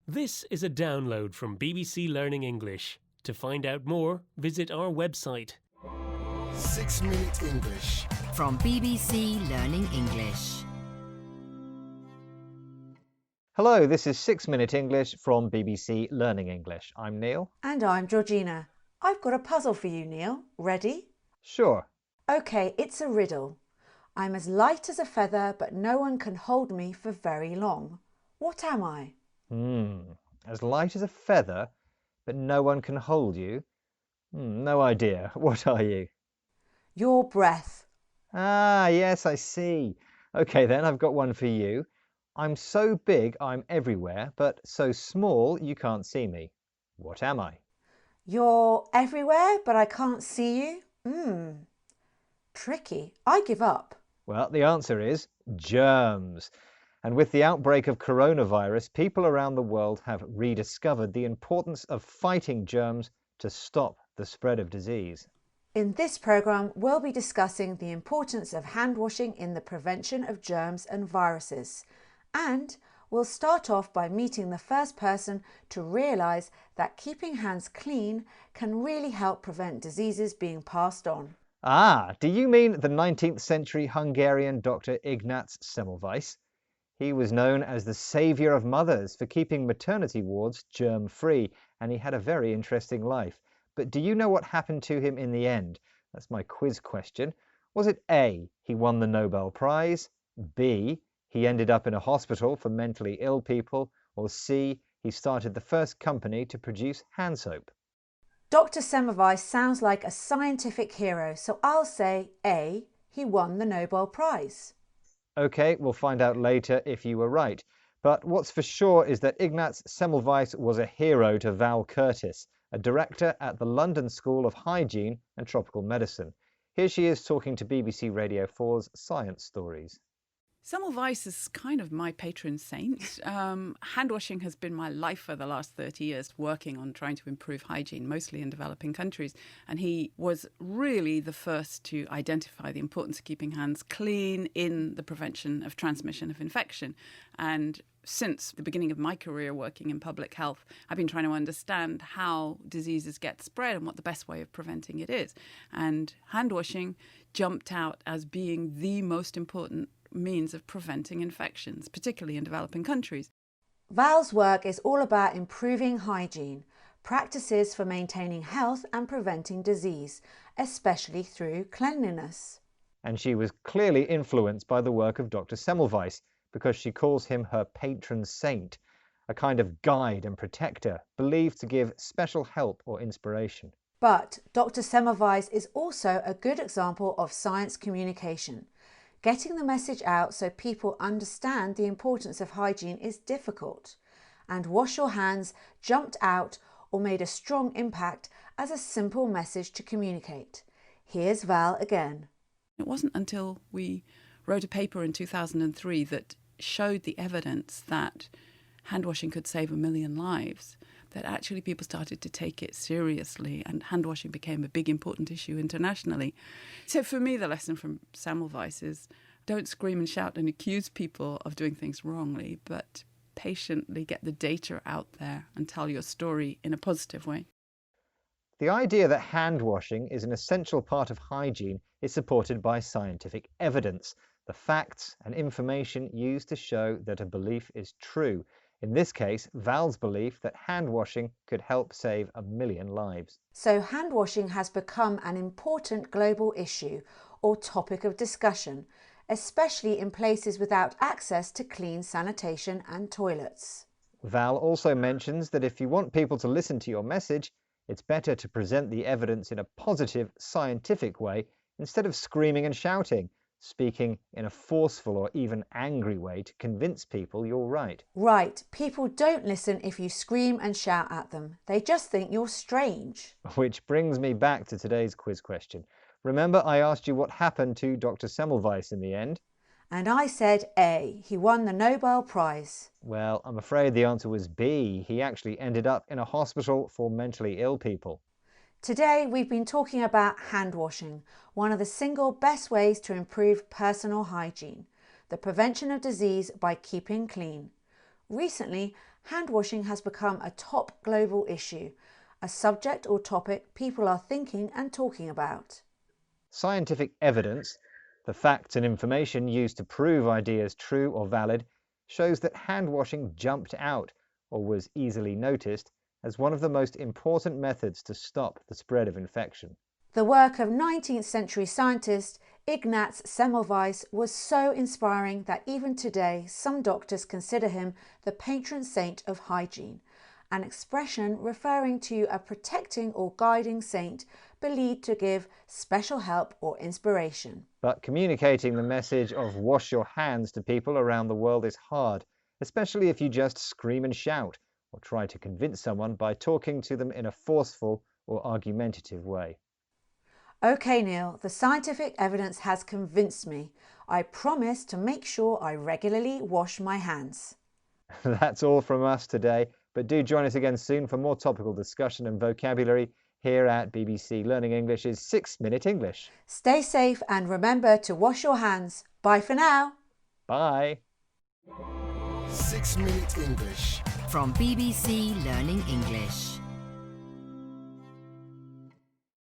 This is a download from BBC Learning English. To find out more, visit our website. 6 Minute English. From BBC Learning English. Hello, this is 6 Minute English from BBC Learning English. I'm Neil. And I'm Georgina. I've got a puzzle for you, Neil. Ready? Sure. OK, it's a riddle. I'm as light as a feather, but no one can hold me for very long. What am I? As light as a feather, but no one can hold you? No idea. What are you? Your breath. Ah, yes, I see. OK then, I've got one for you. I'm so big I'm everywhere, but so small you can't see me. What am I? You're everywhere, but I can't see you? Tricky. I give up. Well, the answer is germs. And with the outbreak of coronavirus, people around the world have rediscovered the importance of fighting germs to stop the spread of disease. In this programme, we'll be discussing the importance of hand washing in the prevention of germs and viruses. And we'll start off by meeting the first person to realise that keeping hands clean can really help prevent diseases being passed on. Ah, do you mean the 19th century Hungarian Dr. Ignaz Semmelweis? He was known as the saviour of mothers for keeping maternity wards germ-free, and he had a very interesting life. But do you know what happened to him in the end? That's my quiz question. Was it A, he won the Nobel Prize, B, he ended up in a hospital for mentally ill people, or C, he started the first company to produce hand soap? Dr. Semmelweis sounds like a scientific hero, so I'll say A, he won the Nobel Prize. OK, we'll find out later if you were right. But what's for sure is that Ignaz Semmelweis was a hero to Val Curtis, a director at the London School of Hygiene and Tropical Medicine. Here she is talking to BBC Radio 4's Science Stories. Semmelweis is kind of my patron saint. Hand washing has been my life for the last 30 years, working on trying to improve hygiene, mostly in developing countries. And he was really the first to identify the importance of keeping hands clean in the prevention of transmission of infection. And since the beginning of my career working in public health, I've been trying to understand how diseases get spread and what the best way of preventing it is. And hand washing jumped out as being the most important means of preventing infections, particularly in developing countries. Val's work is all about improving hygiene, practices for maintaining health and preventing disease, especially through cleanliness. And she was clearly influenced by the work of Dr. Semmelweis, because she calls him her patron saint, a kind of guide and protector, believed to give special help or inspiration. But Dr. Semmelweis is also a good example of science communication. Getting the message out so people understand the importance of hygiene is difficult, and Wash Your Hands jumped out or made a strong impact as a simple message to communicate. Here's Val again. It wasn't until we wrote a paper in 2003 that showed the evidence that hand washing could save 1 million lives that actually people started to take it seriously, and hand washing became a big important issue internationally. So for me, the lesson from Semmelweis is don't scream and shout and accuse people of doing things wrongly, but patiently get the data out there and tell your story in a positive way. The idea that hand washing is an essential part of hygiene is supported by scientific evidence, the facts and information used to show that a belief is true. In this case, Val's belief that hand washing could help save 1 million lives. So hand washing has become an important global issue or topic of discussion, especially in places without access to clean sanitation and toilets. Val also mentions that if you want people to listen to your message, it's better to present the evidence in a positive, scientific way instead of screaming and shouting, speaking in a forceful or even angry way to convince people you're right. Right, people don't listen if you scream and shout at them. They just think you're strange. Which brings me back to today's quiz question. Remember I asked you what happened to Dr. Semmelweis in the end? And I said A, he won the Nobel Prize. Well, I'm afraid the answer was B. He actually ended up in a hospital for mentally ill people. Today we've been talking about hand washing, one of the single best ways to improve personal hygiene, the prevention of disease by keeping clean. Recently, hand washing has become a top global issue, a subject or topic people are thinking and talking about. Scientific evidence, the facts and information used to prove ideas true or valid, shows that hand washing jumped out, or was easily noticed, as one of the most important methods to stop the spread of infection. The work of 19th century scientist Ignaz Semmelweis was so inspiring that even today some doctors consider him the patron saint of hygiene, an expression referring to a protecting or guiding saint believed to give special help or inspiration. But communicating the message of wash your hands to people around the world is hard, especially if you just scream and shout, or try to convince someone by talking to them in a forceful or argumentative way. OK, Neil, the scientific evidence has convinced me. I promise to make sure I regularly wash my hands. That's all from us today, but do join us again soon for more topical discussion and vocabulary here at BBC Learning English's 6-Minute English. Stay safe and remember to wash your hands. Bye for now. Bye. 6-Minute English. From BBC Learning English.